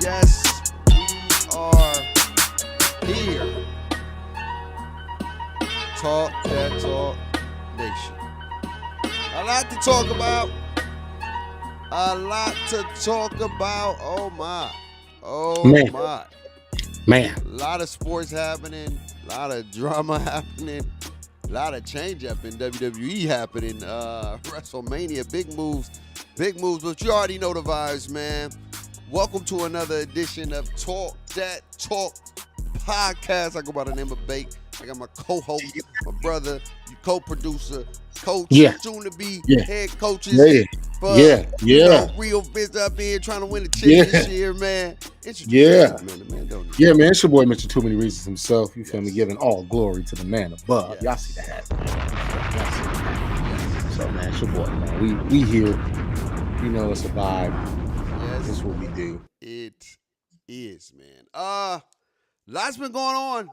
Yes, we are here. Talk That Talk Nation. A lot to talk about. A lot to talk about. Oh my. Oh Man. my. Man. A lot of sports happening. A lot of drama happening. A lot of change up in WWE happening. WrestleMania, big moves. Big moves, but you already know the vibes, man. Welcome to another edition of Talk That Talk Podcast. I go by the name of Bake. I got my co-host, my brother, co-producer, coach, soon to be head coaches. For, you know, real biz up here trying to win the chip this year, man. Man, it's your boy Mr. Too Many Reasons himself. You feel me? Giving all glory to the man above. Y'all see the hat. So, man, it's your boy, man. We here. You know it's a vibe. Yes. This is what we do. It is, man. Lots been going on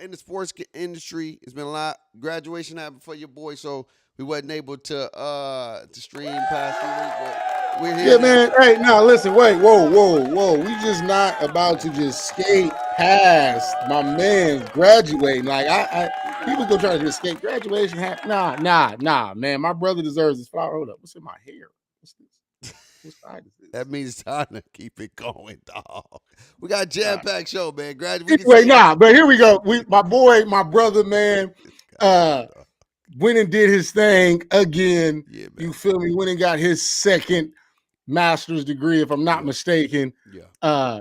in the sports industry. It's been a lot. Graduation happened for your boy, so we wasn't able to stream past the week, but we're here. Yeah, man. Hey, now listen, wait, whoa. We just not about to just skate past my man graduating. Like I people go try to just skate graduation. Nah, man. My brother deserves this flower. Hold up. What's in my hair? What's this? What side is this? That means it's time to keep it going, dog. We got a jam-packed show, man. But here we go. My brother, man, went and did his thing again. Yeah, man. You feel me? Went and got his second master's degree, if I'm not mistaken.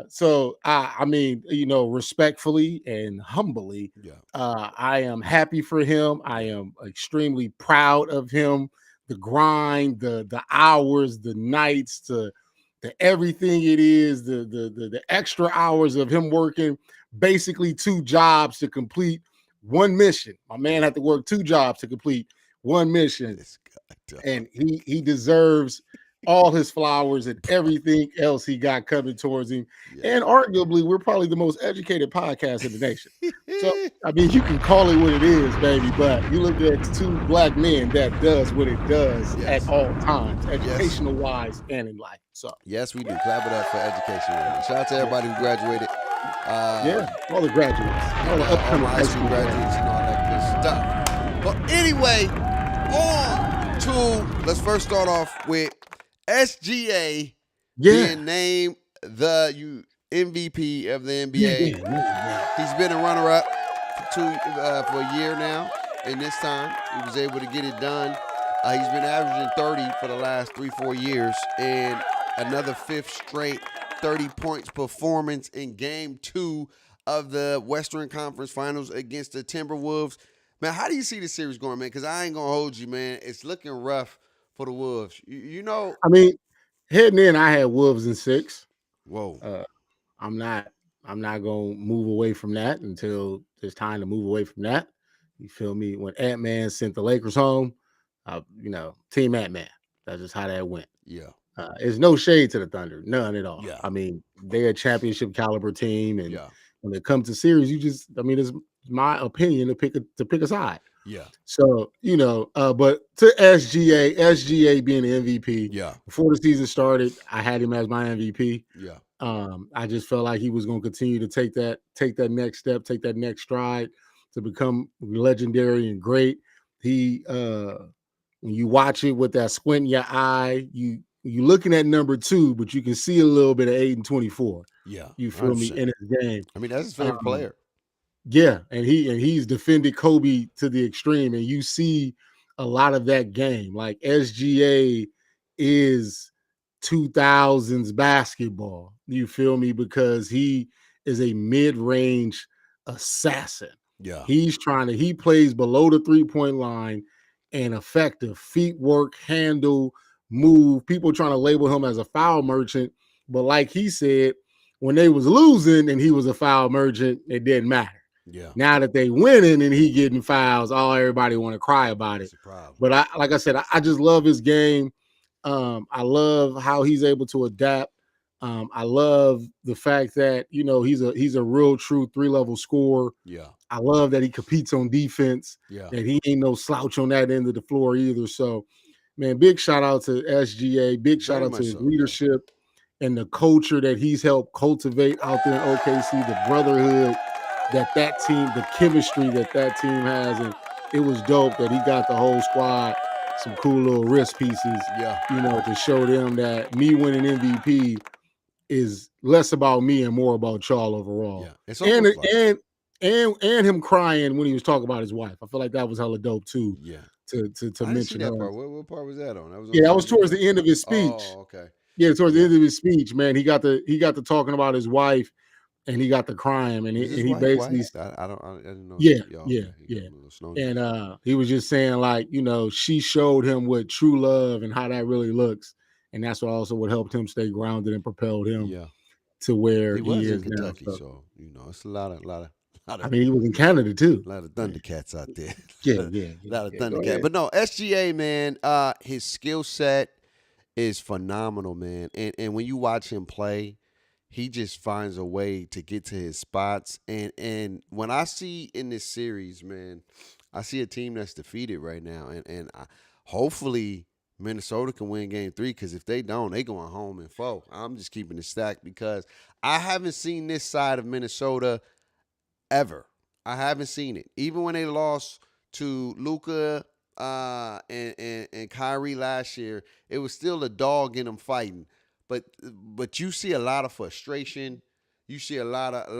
So I mean, you know, respectfully and humbly, I am happy for him. I am extremely proud of him. The grind, the hours, the nights, the everything it is, the extra hours of him working basically 2 jobs to complete one mission. My man had to work 2 jobs to complete one mission, and he deserves all his flowers and everything else he got coming towards him. And arguably, we're probably the most educated podcast in the nation. So, I mean, you can call it what it is, baby, but you look at 2 black men that does what it does at all times, educational wise and in life. So, yes, we do. Clap it up for education. Shout out to everybody who graduated. All the graduates, all the upcoming high school graduates and all that good stuff. But anyway, let's first start off with SGA being named the MVP of the NBA. He's been a runner-up for a year now, and this time he was able to get it done. He's been averaging 30 for the last 3-4 years, and another 5th straight 30 points performance in Game 2 of the Western Conference Finals against the Timberwolves. Man, how do you see the series going, man? Because I ain't going to hold you, man. It's looking rough for the Wolves. You know. I mean, heading in, I had Wolves in 6. Whoa. I'm not going to move away from that until it's time to move away from that. You feel me? When Ant-Man sent the Lakers home, Team Ant-Man. That's just how that went. Yeah. There's no shade to the Thunder, none at all. Yeah. I mean, they're a championship caliber team, and when it comes to series, it's my opinion to pick a side. Yeah. So but to SGA being the MVP. Before the season started, I had him as my MVP. Yeah. I just felt like he was going to continue to take that next step, take that next stride to become legendary and great. He when you watch it with that squint in your eye, you you're looking at number 2, but you can see a little bit of 8 and 24. Yeah, You feel me, in his game. I mean, that's his favorite player. Yeah, and he's defended Kobe to the extreme, and you see a lot of that game. Like SGA is 2000s basketball. You feel me? Because he is a mid-range assassin. Yeah. He plays below the 3-point line and effective feet work, handle, move. People trying to label him as a foul merchant, but like he said, when they was losing and he was a foul merchant, it didn't matter. Yeah. Now that they winning and he getting fouls, everybody want to cry about it. But like I said, I just love his game. I love how he's able to adapt. I love the fact that he's a real true 3-level scorer. Yeah. I love that he competes on defense. Yeah. That he ain't no slouch on that end of the floor either. So, man, big shout out to SGA. Big shout out to his leadership and the culture that he's helped cultivate out there in OKC. The brotherhood that team, the chemistry that team has, and it was dope that he got the whole squad some cool little wrist pieces. Yeah. To show them that me winning MVP is less about me and more about y'all overall. Yeah. And him crying when he was talking about his wife. I feel like that was hella dope too. Yeah. To mention that her. part. What part was that on? That was towards the end of his speech. Oh, okay. Yeah, towards the end of his speech, man. He got to talking about his wife, and he got to crying, and he basically. I didn't know. Yeah. And he was just saying, like, she showed him what true love and how that really looks, and that's what helped him stay grounded and propelled him to where he was is in Kentucky. now. So it's a lot of. I mean, he was in Canada too. A lot of Thundercats out there. Yeah. A lot of Thundercats. But no, SGA, man, his skill set is phenomenal, man. And when you watch him play, he just finds a way to get to his spots. And when I see in this series, man, I see a team that's defeated right now. And hopefully Minnesota can win game 3, because if they don't, they going home in 4. I'm just keeping it stacked because I haven't seen this side of Minnesota ever. I haven't seen it. Even when they lost to Luka and Kyrie last year, it was still a dog in them fighting. But you see a lot of frustration. You see a lot of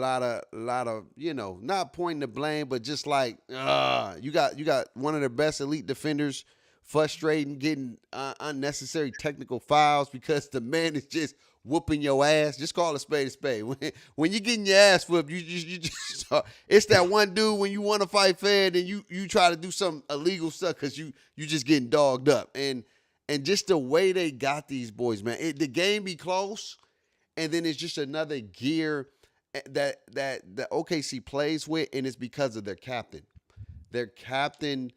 not pointing the blame, but just like you got one of the best elite defenders frustrating, getting unnecessary technical fouls because the man is just whooping your ass. Just call a spade a spade. When you're getting your ass whooped, you just it's that one dude when you want to fight fair, then you try to do some illegal stuff because you just getting dogged up. And just the way they got these boys, man, the game be close, and then it's just another gear that the OKC plays with, and it's because of their captain. Their captain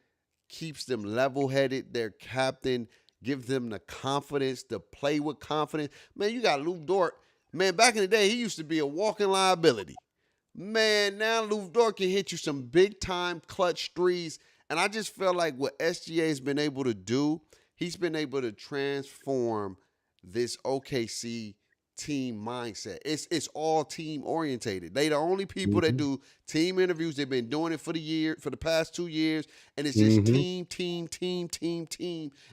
keeps them level-headed. Their captain gives them the confidence to play with confidence. Man, you got Lou Dort. Man, back in the day, he used to be a walking liability. Man, now Lou Dort can hit you some big-time clutch threes, and I just feel like what SGA has been able to do, he's been able to transform this OKC team mindset. It's all team orientated. They the only people that do team interviews. They've been doing it for the past 2 years, and it's just team,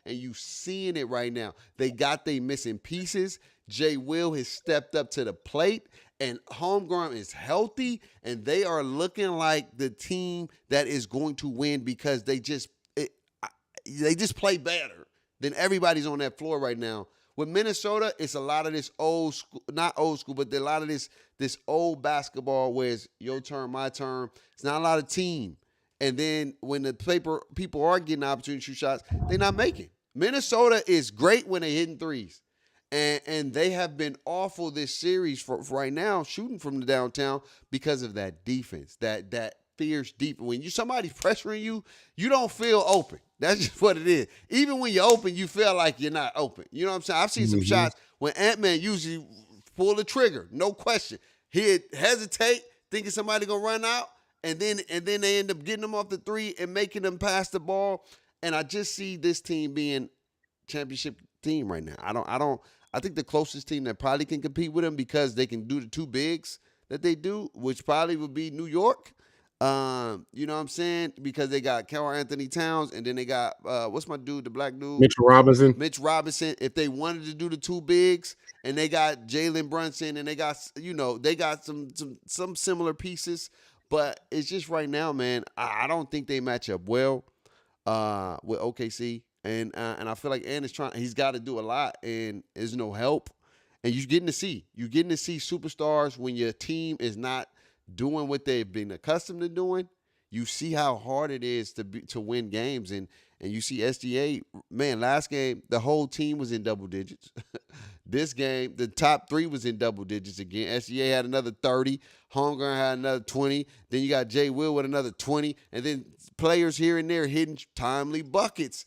and you seeing it right now. They got they missing pieces. Jay Will has stepped up to the plate, and Homegrown is healthy, and they are looking like the team that is going to win because they just play better than everybody's on that floor right now. With Minnesota, it's a lot of this old school, not old school, but a lot of this old basketball where it's your turn, my turn. It's not a lot of team. And then when the people are getting opportunity to shoot shots, they're not making. Minnesota is great when they're hitting threes. And they have been awful this series for right now, shooting from the downtown because of that defense, that fierce defense. When somebody's pressuring you, you don't feel open. That's just what it is. Even when you're open, you feel like you're not open. You know what I'm saying? I've seen some shots when Ant-Man usually pull the trigger, no question. He'd hesitate, thinking somebody gonna run out, and then they end up getting them off the 3 and making them pass the ball. And I just see this team being championship team right now. I think the closest team that probably can compete with them because they can do the 2 bigs that they do, which probably would be New York. You know what I'm saying? Because they got Carl Anthony Towns, and then they got what's my dude, the black dude, Mitchell Robinson. Mitch Robinson. If they wanted to do the two bigs, and they got Jalen Brunson, and they got they got some similar pieces, but it's just right now, man. I don't think they match up well with OKC, and I feel like Ant is trying. He's got to do a lot, and there's no help. And you're getting to see superstars when your team is not doing what they've been accustomed to doing. You see how hard it is to win games, and you see SGA. Man, last game the whole team was in double digits. This game, the top three was in double digits again. SGA had another 30. Holmgren had another 20. Then you got Jay Will with another 20. And then players here and there hitting timely buckets.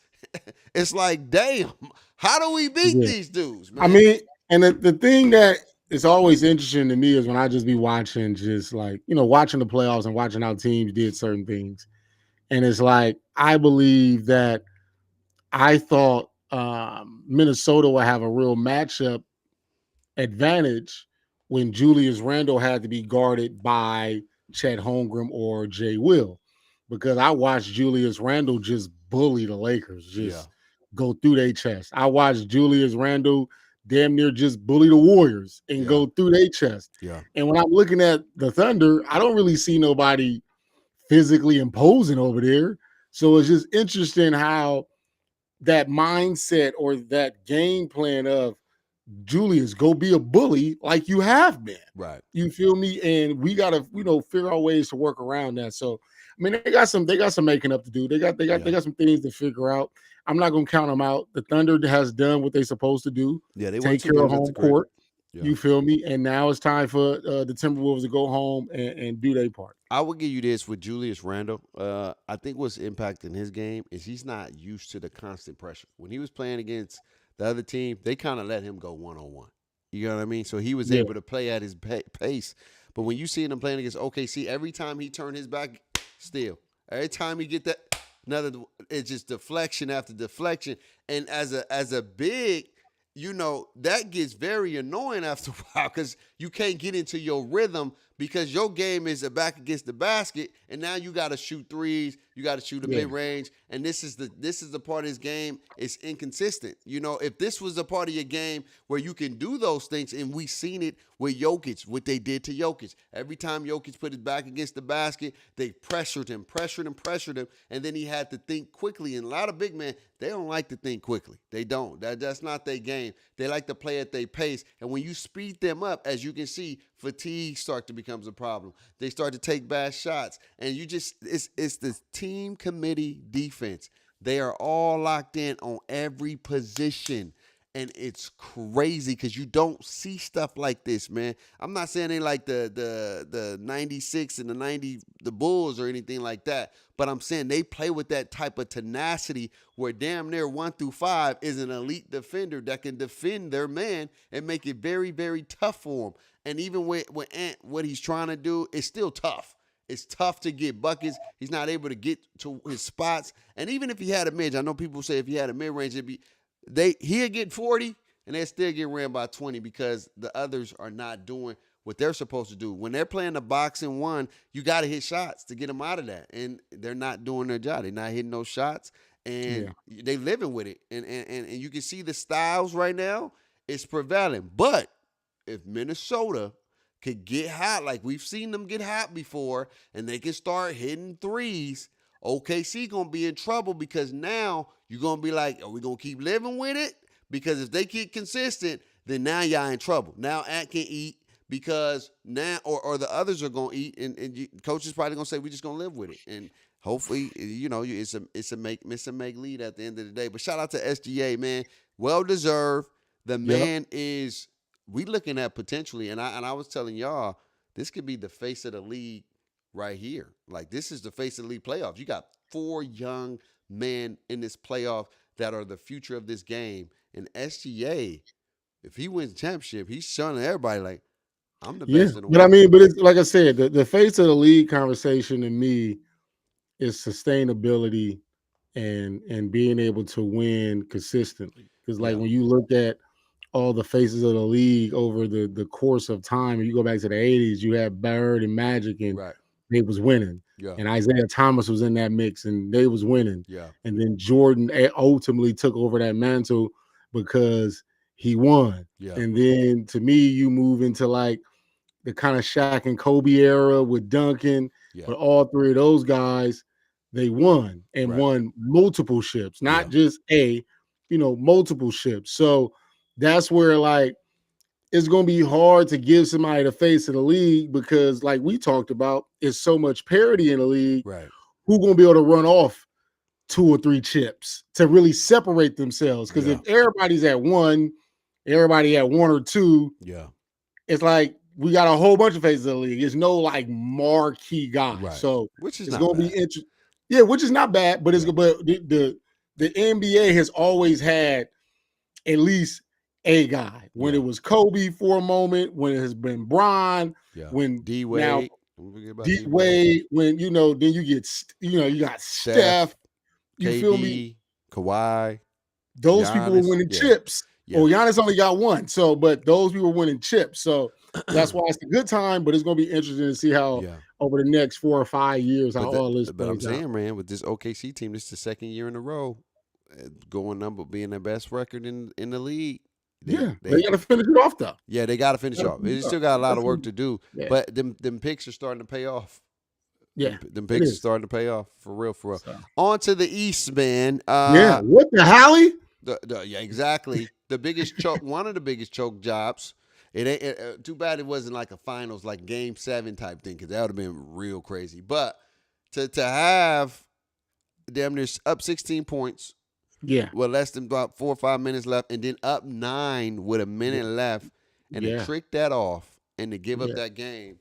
It's like, damn, how do we beat these dudes, man? I mean, and the thing that is always interesting to me is when I just be watching, just like, watching the playoffs and watching how teams did certain things. And it's like, I believe that I thought Minnesota would have a real matchup advantage when Julius Randle had to be guarded by Chet Holmgren or Jay Will, because I watched Julius Randle just bully the Lakers, just go through their chest. I watched Julius Randle damn near just bully the Warriors and go through their chest. Yeah. And when I'm looking at the Thunder, I don't really see nobody physically imposing over there. So it's just interesting how that mindset or that game plan of Julius, go be a bully like you have been. Right. You feel me? And we gotta, figure out ways to work around that. So I mean, they got some making up to do. They got some things to figure out. I'm not gonna count them out. The Thunder has done what they're supposed to do. Yeah, they take care of home court. Yeah. You feel me? And now it's time for the Timberwolves to go home and do their part. I would give you this with Julius Randle. I think what's impacting his game is he's not used to the constant pressure. When he was playing against the other team, they kind of let him go one-on-one. You know what I mean? So he was able to play at his pace. But when you see him playing against OKC, every time he turned his back, still. Every time he get that, it's just deflection after deflection. And as a big, that gets very annoying after a while because you can't get into your rhythm because your game is a back against the basket, and now you got to shoot threes, you got to shoot a mid-range, and this is the part of his game. It's inconsistent. If this was a part of your game where you can do those things, and we seen it with Jokic, what they did to Jokic. Every time Jokic put his back against the basket, they pressured him, and then he had to think quickly. And a lot of big men, they don't like to think quickly. They don't. That's not their game. They like to play at their pace, and when you speed them up, as you can see, fatigue start to becomes a problem. They start to take bad shots, and it's the team committee defense. They are all locked in on every position, and it's crazy because you don't see stuff like this, man. I'm not saying they like the 96 and the 90 the Bulls or anything like that, but I'm saying they play with that type of tenacity where damn near 1 through 5 is an elite defender that can defend their man and make it very, very tough for them. And even with Ant, what he's trying to do is still tough. It's tough to get buckets. He's not able to get to his spots. And even if he had a mid, I know people say if he had a mid-range, he'd get 40 and they'd still get ran by 20 because the others are not doing what they're supposed to do. When they're playing the box and one, you got to hit shots to get them out of that. And they're not doing their job. They're not hitting those shots. And they living with it. And you can see the styles right now, it's prevailing. But if Minnesota could get hot, like we've seen them get hot before, and they can start hitting threes, OKC going to be in trouble because now you're going to be like, are we going to keep living with it? Because if they get consistent, then now y'all in trouble. Now Ant can eat because now, or the others are going to eat, and coach is probably going to say, we're just going to live with it. And hopefully, it's a make lead at the end of the day. But shout out to SGA, man. Well-deserved. The man is... We looking at potentially, and I was telling y'all, this could be the face of the league right here. Like, this is the face of the league playoffs. You got 4 young men in this playoff that are the future of this game. And SGA, if he wins the championship, he's showing everybody, like, I'm the best in the world. But I mean, it's like I said, the face of the league conversation to me is sustainability and being able to win consistently. Because, like, when you look at all the faces of the league over the course of time. And you go back to the 80s, you had Bird and Magic and they was winning. Yeah. And Isaiah Thomas was in that mix, and they was winning. Yeah. And then Jordan ultimately took over that mantle because he won. Yeah. And then to me, you move into like the kind of Shaq and Kobe era with Duncan. Yeah. But all three of those guys, they won and won multiple ships, not just multiple ships. So that's where like it's going to be hard to give somebody the face of the league because, like we talked about, it's so much parity in the league. Right. Who's going to be able to run off 2 or 3 chips to really separate themselves? Because if everybody's at 1, everybody at 1 or 2, it's like we got a whole bunch of faces of the league. There's no like marquee guys. Right. So which is it's going to be interesting. Yeah, which is not bad, but but the NBA has always had at least a guy. When it was Kobe for a moment, when it has been Bron, when D-Wade, D-Wade, when then you get you got Steph, you KD, feel me? Kawhi. Those people were winning chips. Yeah. Oh, Giannis only got 1. So, but those people were winning chips. So that's why it's a good time. But it's going to be interesting to see how over the next 4 or 5 years how all this. But I'm saying, man, with this OKC team, this is the second year in a row being the best record in the league. They got to finish it off, though. Yeah, they got to finish off. They still got a lot of work to do. Yeah. But them picks are starting to pay off. Yeah, them picks are starting to pay off for real. So. On to the East, man. What the Hallie? Yeah, exactly. The biggest choke, one of the biggest choke jobs. It ain't too bad it wasn't like a finals, like Game 7 type thing, because that would have been real crazy. But to have damn near up 16 points, with less than about 4 or 5 minutes left, and then up 9 with a minute left, and to trick that off and to give up that game,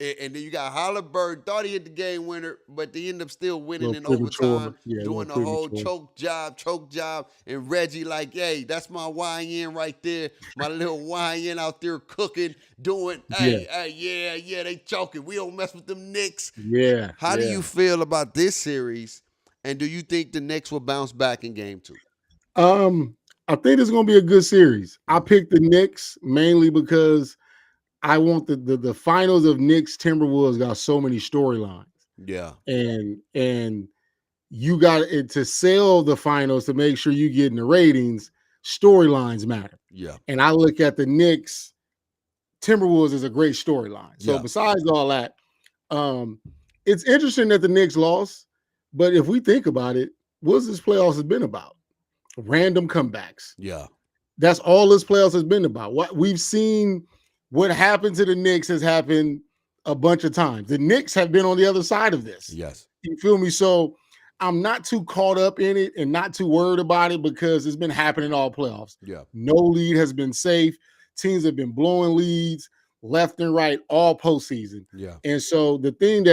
and then you got Halliburton, thought he hit the game winner, but they end up still winning in overtime, doing the whole choke job, and Reggie like, hey, that's my YN right there, my little YN out there cooking, doing, hey, they choking. We don't mess with them Knicks. Yeah. How do you feel about this series, and do you think the Knicks will bounce back in Game 2? I think it's going to be a good series. I picked the Knicks mainly because I want the finals of Knicks Timberwolves got so many storylines. Yeah. And you got it to sell the finals to make sure you get in the ratings. Storylines matter. Yeah. And I look at the Knicks Timberwolves as a great storyline. So besides all that, it's interesting that the Knicks lost, but if we think about it, what's this playoffs has been about? Random comebacks. Yeah. That's all this playoffs has been about. What we've seen. What happened to the Knicks has happened a bunch of times. The Knicks have been on the other side of this. Yes. You feel me? So I'm not too caught up in it and not too worried about it because it's been happening all playoffs. Yeah. No lead has been safe. Teams have been blowing leads left and right all postseason. Yeah. And so the thing that